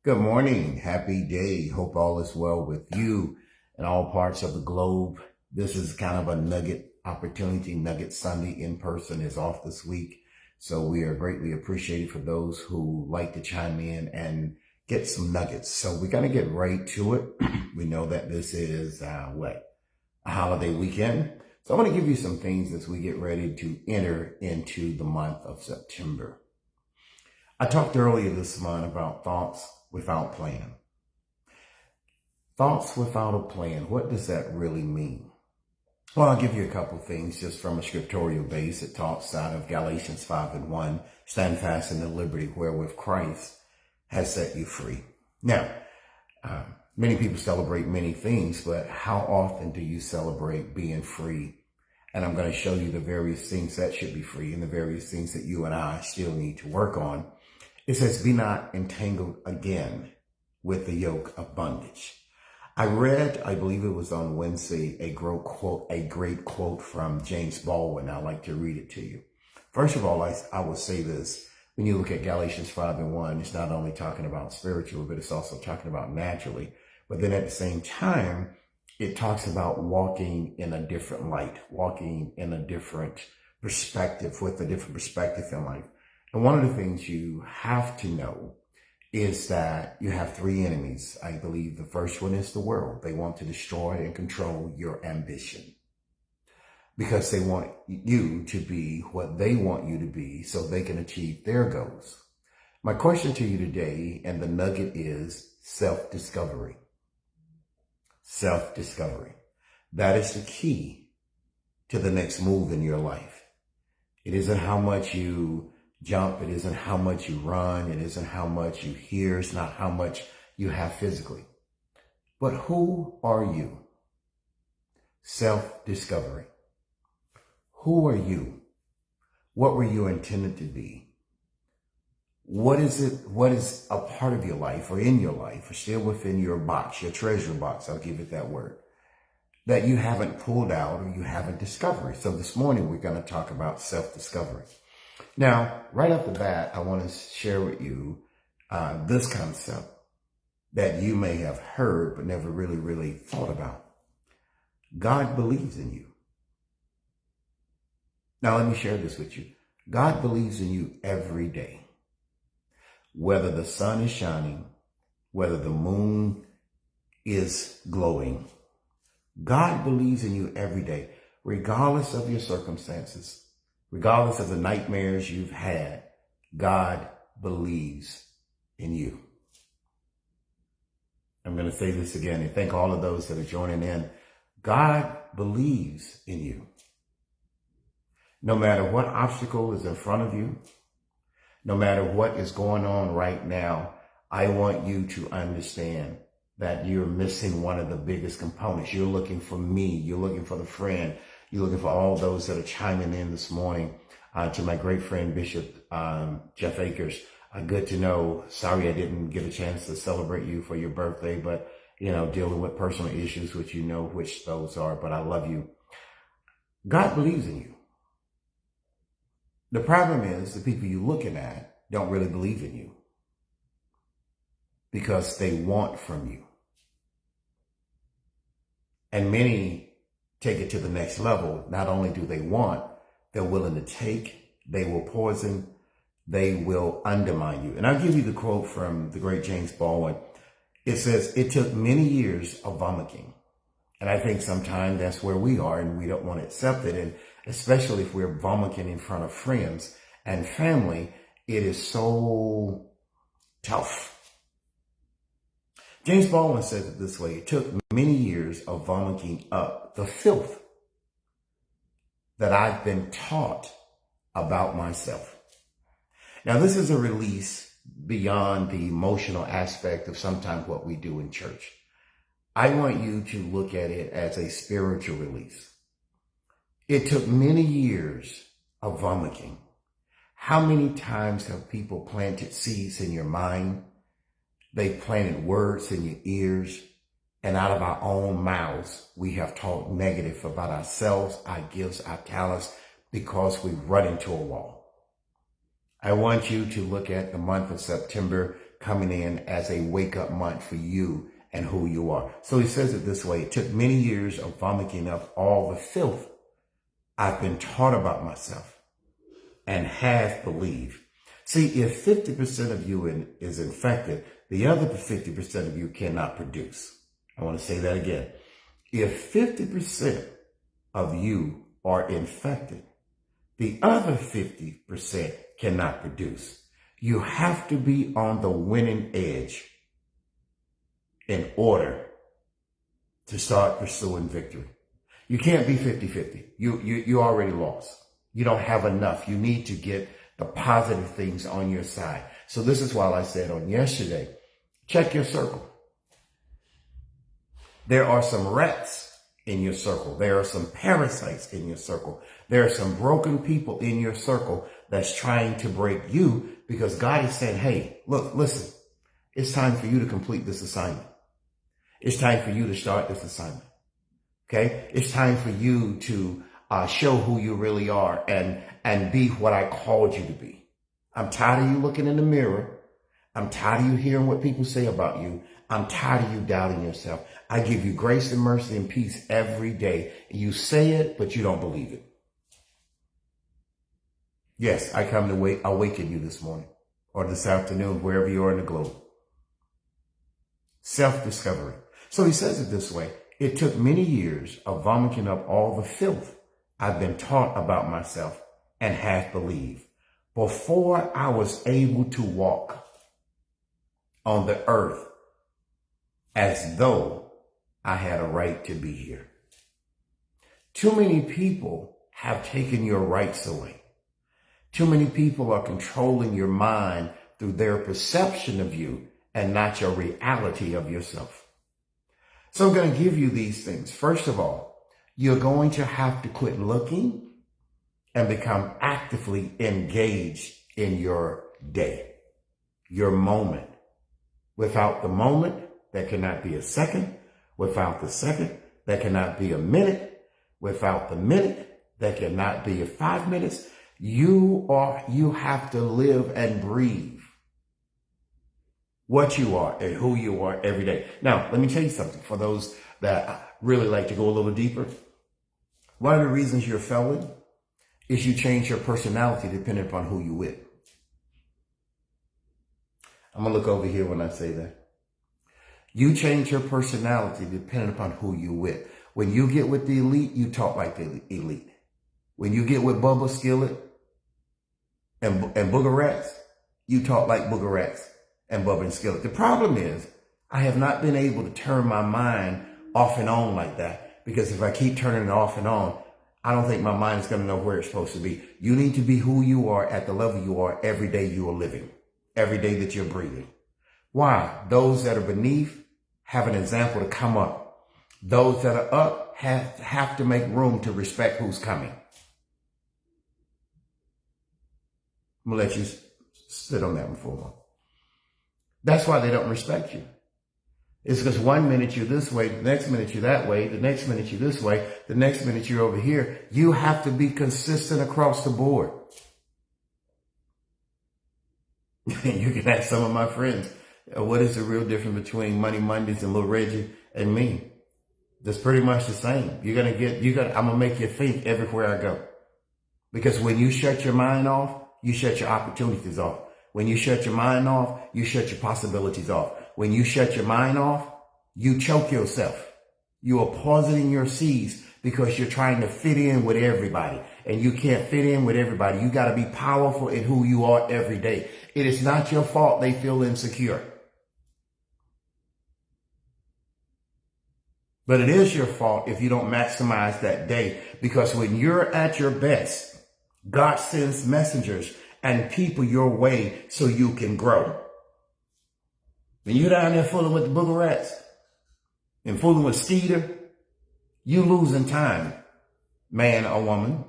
Good morning. Happy day. Hope all is well with you in all parts of the globe. This is kind of a nugget opportunity. Nugget Sunday in person is off this week. So we are greatly appreciated for those who like to chime in and get some nuggets. So we're going to get right to it. We know that this is a holiday weekend. So I want to give you some things as we get ready to enter into the month of September. I talked earlier this month about thoughts without plan. Thoughts without a plan. What does that really mean? Well, I'll give you a couple things just from a scriptorial base. It talks out of Galatians 5:1, stand fast in the liberty wherewith Christ has set you free. Now, many people celebrate many things, but how often do you celebrate being free? And I'm going to show you the various things that should be free and the various things that you and I still need to work on. It says, be not entangled again with the yoke of bondage. I read, I believe it was on Wednesday, a great quote from James Baldwin. I'd like to read it to you. First of all, I will say this. When you look at Galatians 5:1, it's not only talking about spiritual, but it's also talking about naturally. But then at the same time, it talks about walking in a different light, walking in a different perspective, with a different perspective in life. And one of the things you have to know is that you have three enemies. I believe the first one is the world. They want to destroy and control your ambition because they want you to be what they want you to be so they can achieve their goals. My question to you today, and the nugget, is self-discovery. Self-discovery. That is the key to the next move in your life. It isn't how much you jump. It isn't how much you run. It isn't how much you hear. It's not how much you have physically. But who are you? Self-discovery. Who are you? What were you intended to be? What is it? What is a part of your life or in your life or still within your box, your treasure box, I'll give it that word, that you haven't pulled out or you haven't discovered? So this morning, we're going to talk about self-discovery. Now, right off the bat, I want to share with you this concept that you may have heard but never really thought about. God believes in you. Now, let me share this with you. God believes in you every day. Whether the sun is shining, whether the moon is glowing, God believes in you every day, regardless of your circumstances. Regardless of the nightmares you've had, God believes in you. I'm going to say this again and thank all of those that are joining in. God believes in you. No matter what obstacle is in front of you, no matter what is going on right now, I want you to understand that you're missing one of the biggest components. You're looking for me. You're looking for the friend. You're looking for all those that are chiming in this morning. To my great friend, Bishop Jeff Akers. Good to know. Sorry I didn't get a chance to celebrate you for your birthday, but, dealing with personal issues, which you know which those are, but I love you. God believes in you. The problem is the people you're looking at don't really believe in you because they want from you. And many take it to the next level. Not only do they want, they're willing to take, they will poison, they will undermine you. And I'll give you the quote from the great James Baldwin. It says, it took many years of vomiting. And I think sometimes that's where we are and we don't want to accept it. And especially if we're vomiting in front of friends and family, it is so tough. James Baldwin says it this way: it took many years of vomiting up the filth that I've been taught about myself. Now, this is a release beyond the emotional aspect of sometimes what we do in church. I want you to look at it as a spiritual release. It took many years of vomiting. How many times have people planted seeds in your mind? They planted words in your ears, and out of our own mouths, we have talked negative about ourselves, our gifts, our talents, because we run into a wall. I want you to look at the month of September coming in as a wake-up month for you and who you are. So he says it this way: it took many years of vomiting up all the filth I've been taught about myself and have believed. See, if 50% of you is infected, the other 50% of you cannot produce. I want to say that again. If 50% of you are infected, the other 50% cannot produce. You have to be on the winning edge in order to start pursuing victory. You can't be 50-50. You already lost. You don't have enough. You need to get the positive things on your side. So this is why I said on yesterday, check your circle. There are some rats in your circle. There are some parasites in your circle. There are some broken people in your circle that's trying to break you, because God is saying, hey, look, listen, it's time for you to complete this assignment. It's time for you to start this assignment. Okay? It's time for you to show who you really are and be what I called you to be. I'm tired of you looking in the mirror. I'm tired of you hearing what people say about you. I'm tired of you doubting yourself. I give you grace and mercy and peace every day. You say it, but you don't believe it. Yes, I come to awaken you this morning or this afternoon, wherever you are in the globe. Self-discovery. So he says it this way: it took many years of vomiting up all the filth I've been taught about myself and have believed before I was able to walk on the earth as though I had a right to be here. Too many people have taken your rights away. Too many people are controlling your mind through their perception of you and not your reality of yourself. So I'm going to give you these things. First of all, you're going to have to quit looking and become actively engaged in your day, your moment. Without the moment, there cannot be a second. Without the second, there cannot be a minute. Without the minute, there cannot be 5 minutes. You have to live and breathe what you are and who you are every day. Now, let me tell you something. For those that really like to go a little deeper, one of the reasons you're failing is you change your personality depending upon who you're with. I'm going to look over here when I say that. You change your personality depending upon who you're with. When you get with the elite, you talk like the elite. When you get with Bubba Skillet and Booger Rats, you talk like Booger Rats and Bubba and Skillet. The problem is I have not been able to turn my mind off and on like that, because if I keep turning it off and on, I don't think my mind is going to know where it's supposed to be. You need to be who you are at the level you are every day you are living, every day that you're breathing. Why? Those that are beneath have an example to come up. Those that are up have to make room to respect who's coming. I'm going to let you sit on that one for a moment. That's why they don't respect you. It's because 1 minute you're this way, the next minute you're that way, the next minute you're this way, the next minute you're over here. You have to be consistent across the board. You can ask some of my friends, what is the real difference between Money Mondays and Little Reggie and me? That's pretty much the same. I'm going to make you think everywhere I go. Because when you shut your mind off, you shut your opportunities off. When you shut your mind off, you shut your possibilities off. When you shut your mind off, you choke yourself. You are poisoning your seeds because you're trying to fit in with everybody. And you can't fit in with everybody. You got to be powerful in who you are every day. It is not your fault they feel insecure. But it is your fault if you don't maximize that day. Because when you're at your best, God sends messengers and people your way so you can grow. When you're down there fooling with the Booger Rats and fooling with Skeeter, you losing time, man or woman.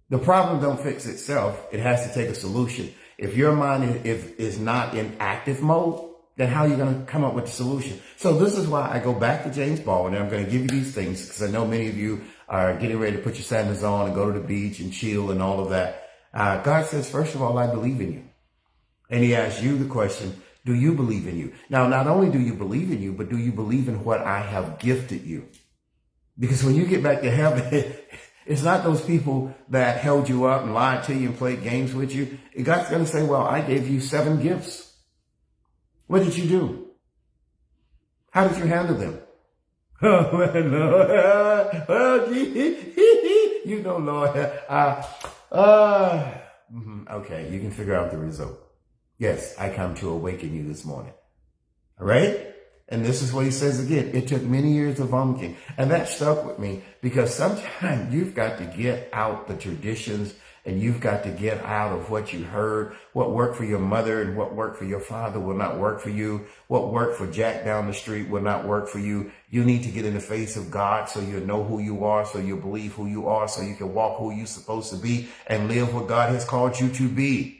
The problem don't fix itself. It has to take a solution. If your mind is not in active mode, then how are you going to come up with the solution? So this is why I go back to James Baldwin, and I'm going to give you these things because I know many of you are getting ready to put your sandals on and go to the beach and chill and all of that. God says, first of all, I believe in you. And he asks you the question, do you believe in you? Now, not only do you believe in you, but do you believe in what I have gifted you? Because when you get back to heaven, it's not those people that held you up and lied to you and played games with you. God's going to say, well, I gave you 7 gifts. What did you do? How did you handle them? Oh, Lord. You know, Lord. Okay, you can figure out the result. Yes, I come to awaken you this morning. All right? And this is what he says again. It took many years of vomiting. And that stuck with me because sometimes you've got to get out the traditions and you've got to get out of what you heard. What worked for your mother and what worked for your father will not work for you. What worked for Jack down the street will not work for you. You need to get in the face of God so you know who you are, so you believe who you are, so you can walk who you're supposed to be and live what God has called you to be.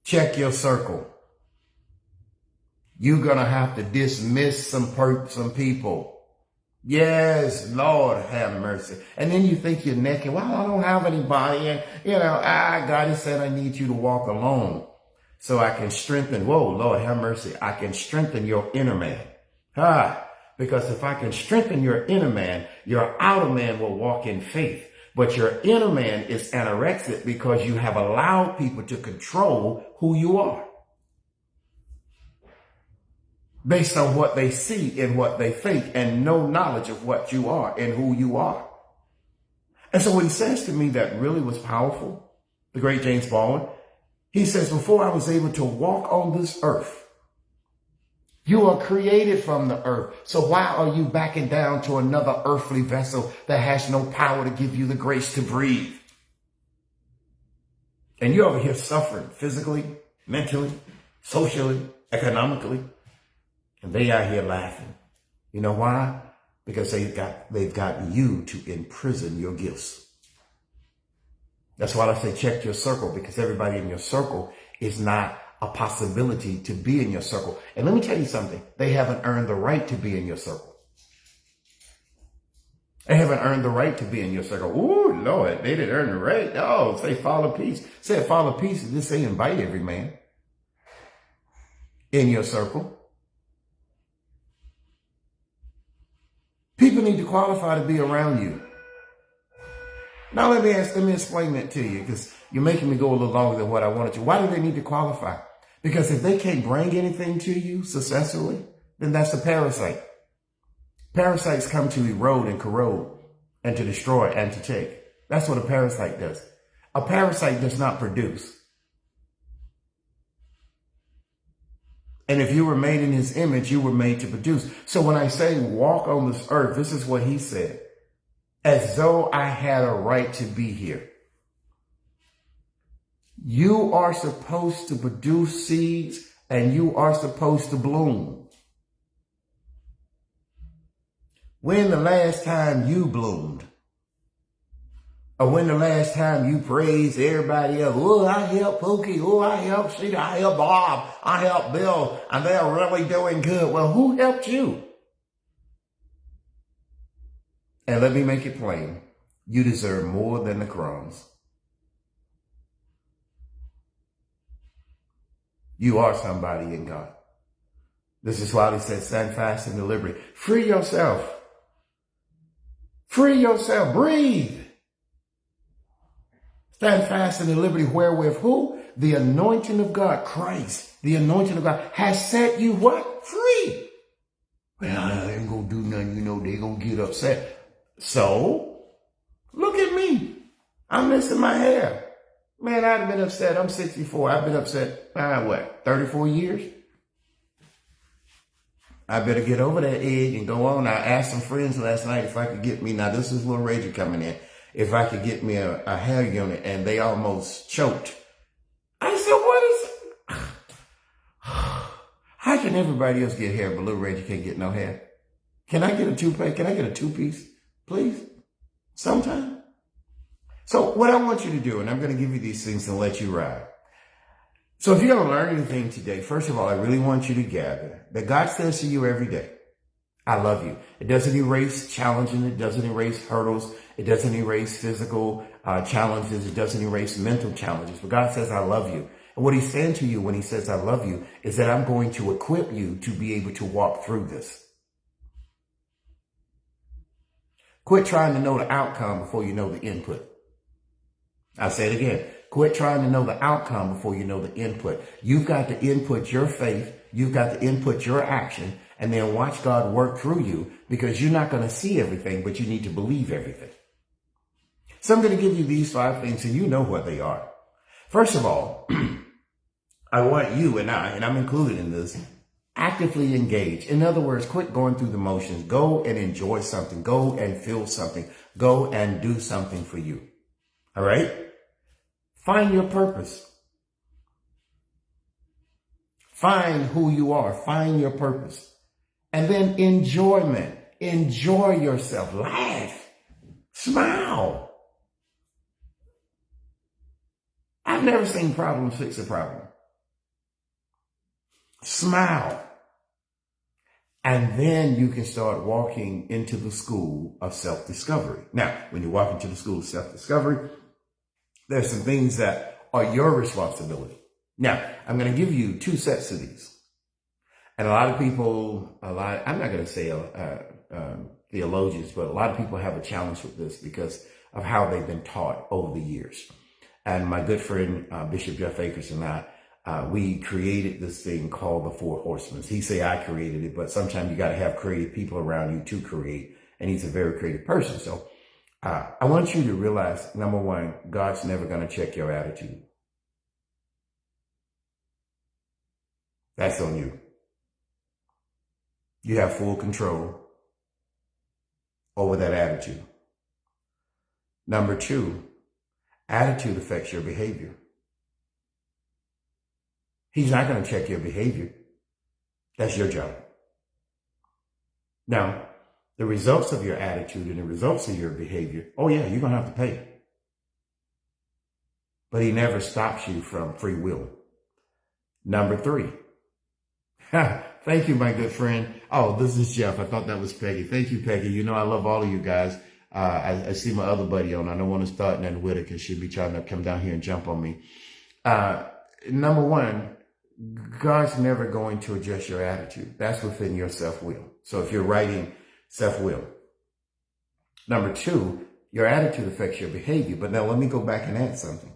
Check your circle. You're going to have to dismiss some people. Yes, Lord have mercy. And then you think you're naked. Well, I don't have anybody. And, God has said I need you to walk alone so I can strengthen. Whoa, Lord have mercy. I can strengthen your inner man. Because if I can strengthen your inner man, your outer man will walk in faith. But your inner man is anorexic because you have allowed people to control who you are based on what they see and what they think and no knowledge of what you are and who you are. And so what he says to me that really was powerful, the great James Baldwin, he says, before I was able to walk on this earth, you are created from the earth. So why are you backing down to another earthly vessel that has no power to give you the grace to breathe? And you're over here suffering physically, mentally, socially, economically. And they are here laughing. You know why? Because they've got you to imprison your gifts. That's why I say check your circle, because everybody in your circle is not a possibility to be in your circle. And let me tell you something. They haven't earned the right to be in your circle. They haven't earned the right to be in your circle. Ooh, Lord, they didn't earn the right. Oh, say follow peace. Say follow peace and just say invite every man in your circle. People need to qualify to be around you. Now let me explain that to you, because you're making me go a little longer than what I wanted to. Why do they need to qualify? Because if they can't bring anything to you successfully, then that's a parasite. Parasites come to erode and corrode and to destroy and to take. That's what a parasite does. A parasite does not produce. And if you were made in his image, you were made to produce. So when I say walk on this earth, this is what he said. As though I had a right to be here. You are supposed to produce seeds and you are supposed to bloom. When the last time you bloomed? Or when the last time you praised everybody else? Oh, I help Pookie. Oh, I help Sheeta. I help Bob. I help Bill. And they're really doing good. Well, who helped you? And let me make it plain. You deserve more than the crumbs. You are somebody in God. This is why he said, stand fast in the liberty. Free yourself. Free yourself. Breathe. Stand fast in the liberty wherewith who? The anointing of God, Christ, the anointing of God has set you what? Free. Well, I ain't gonna do nothing, they gonna get upset. So, look at me. I'm missing my hair. Man, I'd have been upset. I'm 64. I've been upset, 34 years? I better get over that edge and go on. I asked some friends last night if I could get me, now this is little Reggie coming in, if I could get me a hair unit, and they almost choked. I said, what is it? How can everybody else get hair, but little Reggie can't get no hair? Can I get a toupee? Can I get a two-piece, please? Sometime. So what I want you to do, and I'm going to give you these things and let you ride. So if you're going to learn anything today, first of all, I really want you to gather that God says to you every day, I love you. It doesn't erase challenging. It doesn't erase hurdles. It doesn't erase physical challenges. It doesn't erase mental challenges. But God says, I love you. And what he's saying to you when he says, I love you, is that I'm going to equip you to be able to walk through this. Quit trying to know the outcome before you know the input. I'll say it again. Quit trying to know the outcome before you know the input. You've got to input your faith. You've got to input your action, and then watch God work through you, because you're not going to see everything, but you need to believe everything. So I'm going to give you these 5 things, and you know what they are. First of all, I want you and I'm included in this, actively engage. In other words, quit going through the motions. Go and enjoy something. Go and feel something. Go and do something for you. All right? Find your purpose. Find who you are. Find your purpose. And then enjoyment. Enjoy yourself. Laugh. Smile. I've never seen problems fix a problem. Smile. And then you can start walking into the school of self-discovery. Now, when you walk into the school of self-discovery, there's some things that are your responsibility. Now, I'm going to give you 2 sets of these. And a lot of people, I'm not going to say theologians, but a lot of people have a challenge with this because of how they've been taught over the years. And my good friend, Bishop Jeff Akers, and we created this thing called the 4 Horsemen. He say I created it, but sometimes you got to have creative people around you to create. And he's a very creative person. So I want you to realize, number 1, God's never going to check your attitude. That's on you. You have full control over that attitude. Number 2, attitude affects your behavior. He's not going to check your behavior. That's your job. Now, the results of your attitude and the results of your behavior, oh yeah, you're going to have to pay. But he never stops you from free will. Number 3. Thank you, my good friend. Oh, this is Jeff. I thought that was Peggy. Thank you, Peggy. You know I love all of you guys. I see my other buddy on. I don't want to start nothing with her because she'll be trying to come down here and jump on me. Number 1, God's never going to adjust your attitude. That's within your self-will. So if you're writing self-will. Number 2, your attitude affects your behavior. But now let me go back and add something.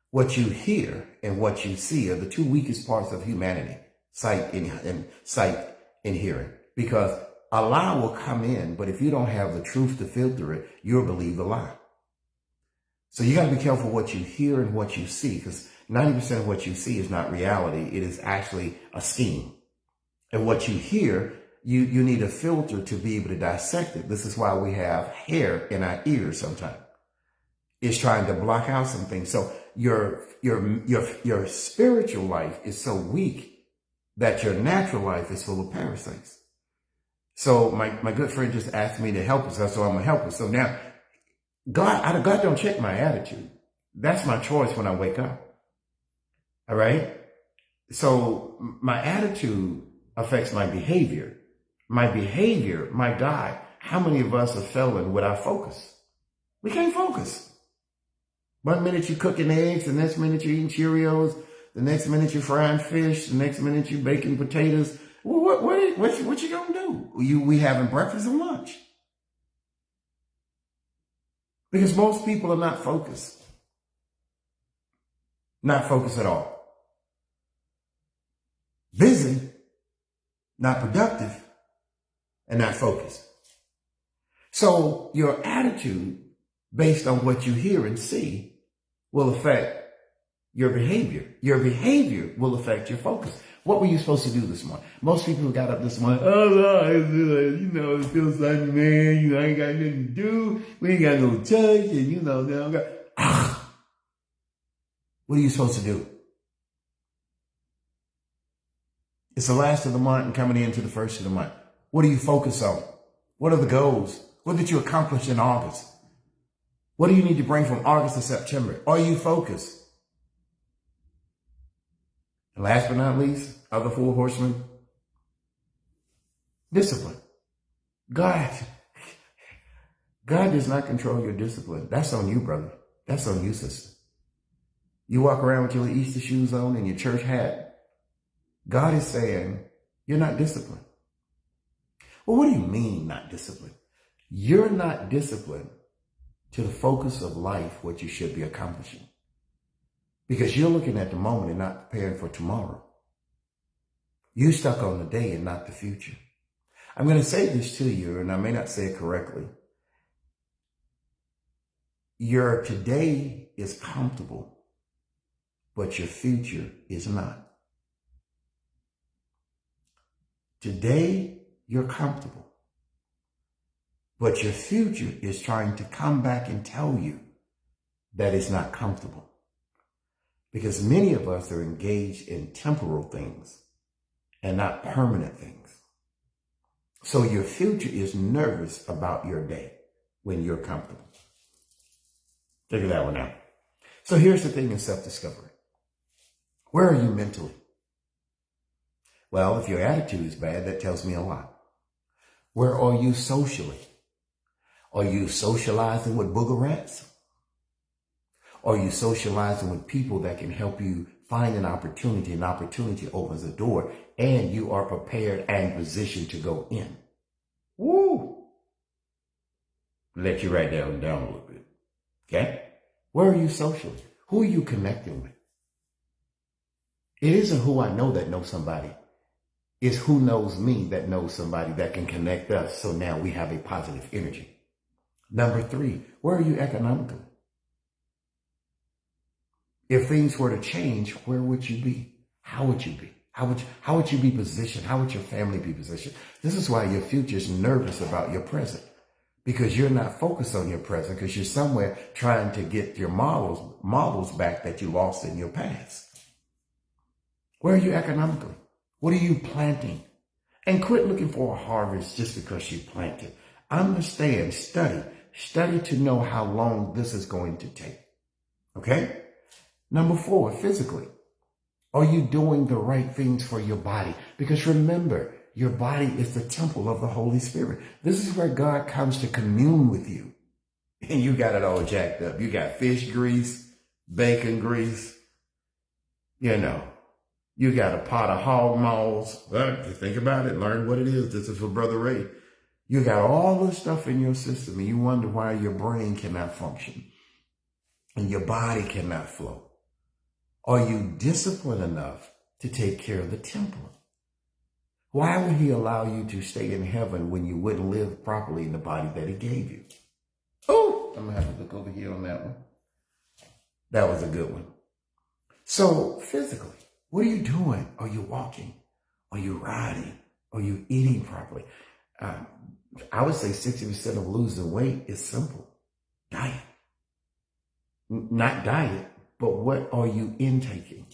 What you hear and what you see are the 2 weakest parts of humanity. Sight and hearing. Because a lie will come in, but if you don't have the truth to filter it, you'll believe the lie. So you got to be careful what you hear and what you see, because 90% of what you see is not reality. It is actually a scheme. And what you hear, you need a filter to be able to dissect it. This is why we have hair in our ears sometimes. It's trying to block out some things. So your spiritual life is so weak that your natural life is full of parasites. So my good friend just asked me to help us, so I'm gonna help us. So now, God don't check my attitude. That's my choice when I wake up. All right? So my attitude affects my behavior. My behavior, my God, how many of us are failing with our focus? We can't focus. 1 minute you're cooking eggs, the next minute you're eating Cheerios, the next minute you're frying fish, the next minute you're baking potatoes. Well, what you gonna do? We having breakfast and lunch. Because most people are not focused. Not focused at all. Busy, not productive, and not focused. So your attitude, based on what you hear and see, will affect your behavior. Your behavior will affect your focus. What were you supposed to do this morning? Most people who got up this morning, it feels like, man, I ain't got nothing to do. We ain't got no touch, and what are you supposed to do? It's the last of the month and coming into the first of the month. What do you focus on? What are the goals? What did you accomplish in August? What do you need to bring from August to September? Are you focused? And last but not least, of the 4 horsemen, discipline. God does not control your discipline. That's on you, brother. That's on you, sister. You walk around with your Easter shoes on and your church hat. God is saying, you're not disciplined. Well, what do you mean not disciplined? You're not disciplined to the focus of life, what you should be accomplishing. Because you're looking at the moment and not preparing for tomorrow. You're stuck on the day and not the future. I'm going to say this to you, and I may not say it correctly. Your today is comfortable, but your future is not. Today, you're comfortable, but your future is trying to come back and tell you that it's not comfortable. Because many of us are engaged in temporal things and not permanent things. So your future is nervous about your day when you're comfortable. Figure that one out. So here's the thing in self-discovery. Where are you mentally? Well, if your attitude is bad, that tells me a lot. Where are you socially? Are you socializing with booger rats? Are you socializing with people that can help you find an opportunity? An opportunity opens a door and you are prepared and positioned to go in. Woo! Let you write that one down a little bit. Okay? Where are you socially? Who are you connecting with? It isn't who I know that knows somebody. It's who knows me that knows somebody that can connect us. So now we have a positive energy. Number 3, where are you economically? If things were to change, where would you be? How would you be? How would you be positioned? How would your family be positioned? This is why your future is nervous about your present, because you're not focused on your present, because you're somewhere trying to get your models back that you lost in your past. Where are you economically? What are you planting? And quit looking for a harvest just because you planted. Understand, study to know how long this is going to take. Okay? Number 4, physically. Are you doing the right things for your body? Because remember, your body is the temple of the Holy Spirit. This is where God comes to commune with you. And you got it all jacked up. You got fish grease, bacon grease, you got a pot of hog maws. Well, if you think about it, learn what it is. This is for Brother Ray. You got all this stuff in your system and you wonder why your brain cannot function and your body cannot flow. Are you disciplined enough to take care of the temple? Why would he allow you to stay in heaven when you wouldn't live properly in the body that he gave you? Oh, I'm going to have to look over here on that one. That was a good one. So physically, what are you doing? Are you walking? Are you riding? Are you eating properly? I would say 60% of losing weight is simple. Diet. Not diet, but what are you intaking?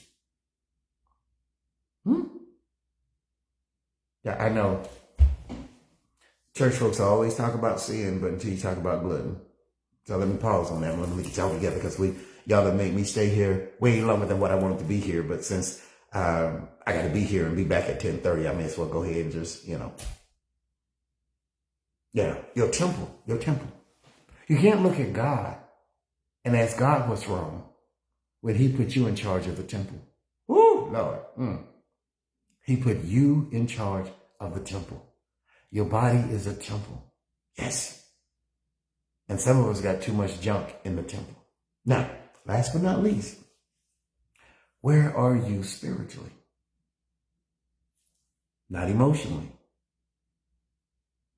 Yeah, I know church folks always talk about sin, but until you talk about glutton. So let me pause on that one. Let me get y'all together because y'all have made me stay here way longer than what I wanted to be here. But since I got to be here and be back at 10:30, I may as well go ahead and just, your temple. You can't look at God and ask God what's wrong when he put you in charge of the temple. Woo, Lord. He put you in charge of the temple. Your body is a temple. Yes. And some of us got too much junk in the temple. Now, last but not least, where are you spiritually? Not emotionally.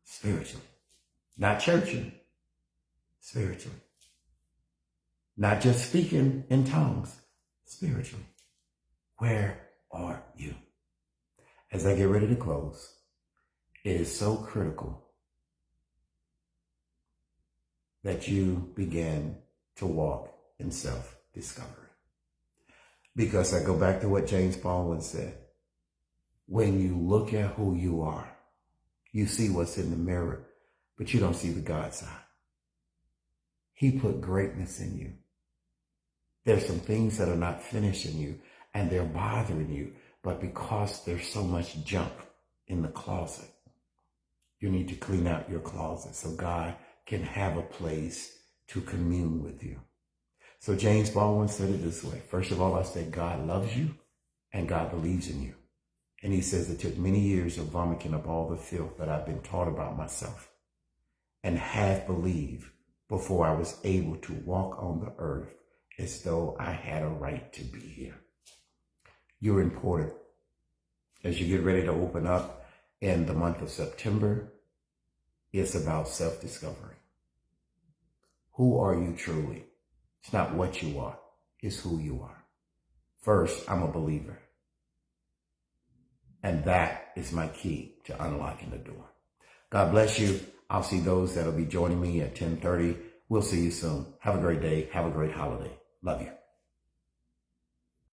Spiritually. Not churching. Spiritually. Not just speaking in tongues. Spiritually. Where are you? As I get ready to close, it is so critical that you begin to walk in self-discovery. Because I go back to what James Baldwin said. When you look at who you are, you see what's in the mirror, but you don't see the God side. He put greatness in you. There's some things that are not finished in you and they're bothering you, but because there's so much junk in the closet, you need to clean out your closet so God can have a place to commune with you. So James Baldwin said it this way. First of all, I said, God loves you and God believes in you. And he says it took many years of vomiting up all the filth that I've been taught about myself and half believed before I was able to walk on the earth as though I had a right to be here. You're important. As you get ready to open up in the month of September, it's about self-discovery. Who are you truly? It's not what you are, it's who you are. First, I'm a believer. And that is my key to unlocking the door. God bless you. I'll see those that'll be joining me at 10:30. We'll see you soon. Have a great day. Have a great holiday. Love you.